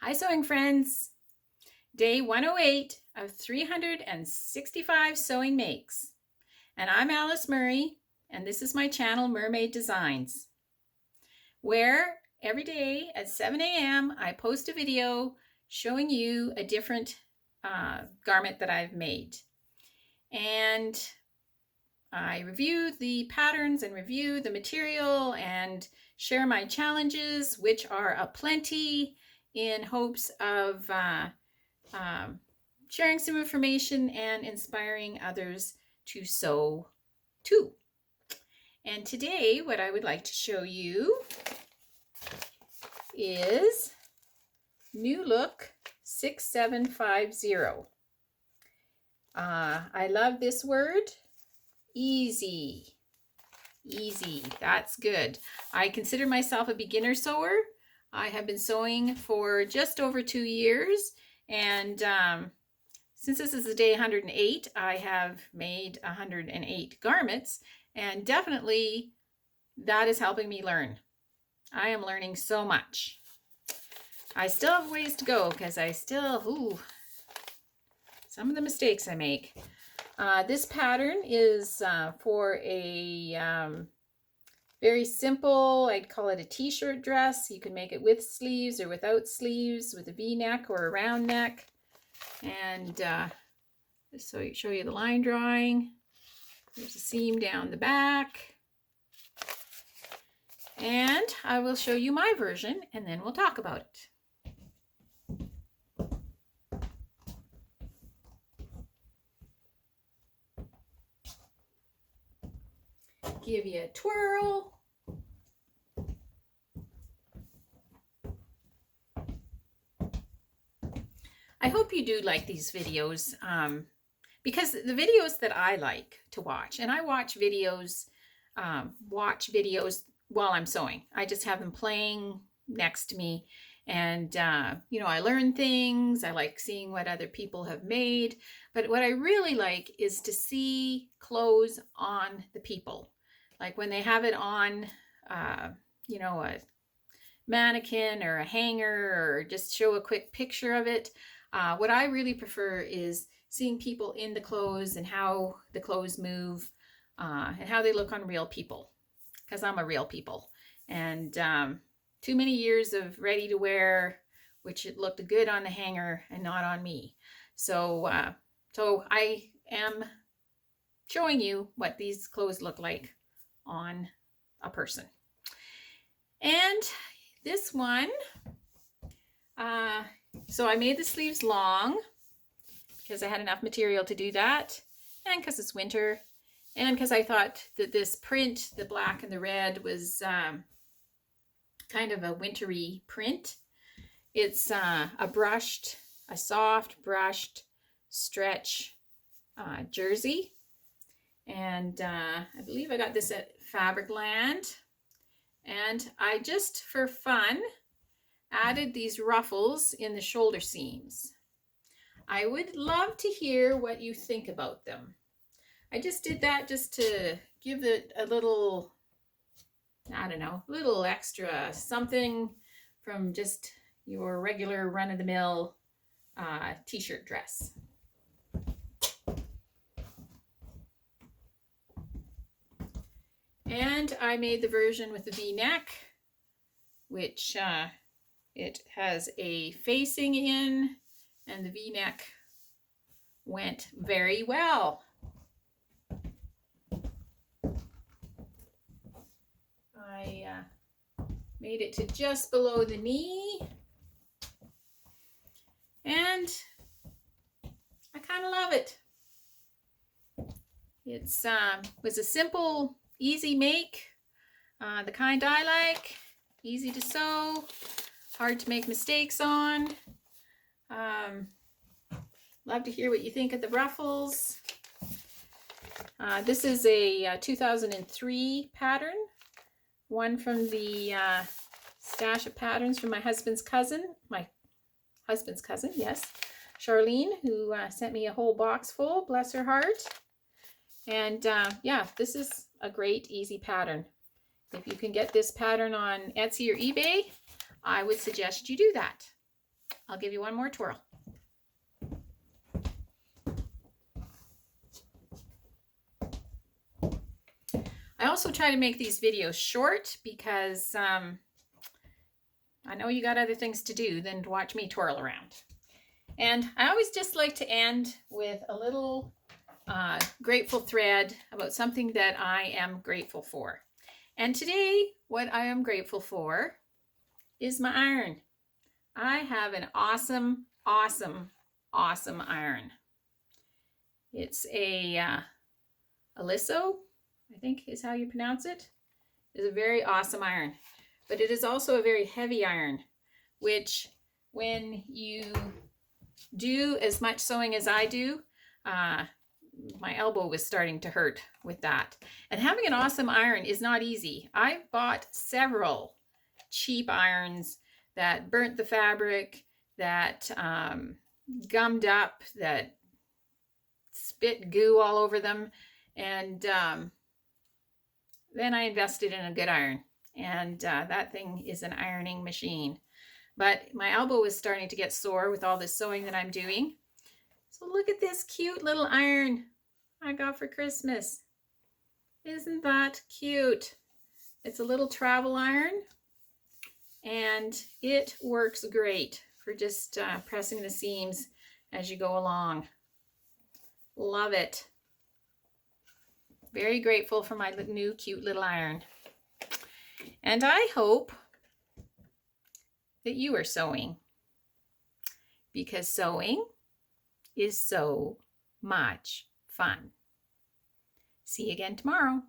Hi sewing friends! Day 108 of 365 sewing makes. And I'm Alice Murray, and this is my channel Murr-Made Designs, where every day at 7 a.m. I post a video showing you a different garment that I've made. And I review the patterns and review the material and share my challenges, which are aplenty, in hopes of sharing some information and inspiring others to sew too. And today what I would like to show you is NewLook 6750. I love this word, easy. Easy, that's good. I consider myself a beginner sewer. I have been sewing for just over 2 years, and since this is the day 108, I have made 108 garments, and definitely that is helping me learn. I am learning so much. I still have ways to go because I still, some of the mistakes I make. This pattern is for a very simple, I'd call it a t-shirt dress. You can make it with sleeves or without sleeves, with a V-neck or a round neck. And so show you the line drawing. There's a seam down the back. And I will show you my version, and then we'll talk about it. Give you a twirl. I hope you do like these videos, because the videos that I like to watch, and I watch videos while I'm sewing. I just have them playing next to me, and you know, I learn things. I like seeing what other people have made, but what I really like is to see clothes on the people. Like when they have it on, you know, a mannequin or a hanger, or just show a quick picture of it. What I really prefer is seeing people in the clothes and how the clothes move and how they look on real people, because I'm a real people. And too many years of ready to wear, which it looked good on the hanger and not on me. So, so I am showing you what these clothes look like on a person. And this one, so I made the sleeves long because I had enough material to do that, and because it's winter, and because I thought that this print, the black and the red, was kind of a wintry print. It's a soft brushed stretch jersey. And I believe I got this at Fabricland. And I just, for fun, added these ruffles in the shoulder seams. I would love to hear what you think about them. I just did that just to give it a little, I don't know, little extra something from just your regular run-of-the-mill t-shirt dress. And I made the version with the V-neck, which it has a facing in, and the V-neck went very well. I made it to just below the knee, and I kind of love it. It's was a simple, easy make, the kind I like, easy to sew, hard to make mistakes on. Love to hear what you think of the ruffles. This is a 2003 pattern, one from the stash of patterns from my husband's cousin, yes, Charlene, who sent me a whole box full, bless her heart. And yeah, this is a great, easy pattern. If you can get this pattern on Etsy or eBay, I would suggest you do that. I'll give you one more twirl. I also try to make these videos short because I know you got other things to do than to watch me twirl around. And I always just like to end with a little grateful thread about something that I am grateful for. And today, what I am grateful for is my iron. I have an awesome, awesome, awesome iron. It's a Aliso, I think is how you pronounce it. It's a very awesome iron, but it is also a very heavy iron, which when you do as much sewing as I do, my elbow was starting to hurt with that. And having an awesome iron is not easy. I've bought several cheap irons that burnt the fabric, that gummed up, that spit goo all over them. And then I invested in a good iron. And that thing is an ironing machine. But my elbow is starting to get sore with all this sewing that I'm doing. So look at this cute little iron I got for Christmas. Isn't that cute? It's a little travel iron, and it works great for just pressing the seams as you go along. Love it. Very grateful for my new cute little iron. And I hope that you are sewing, because sewing is so much fun. See you again tomorrow.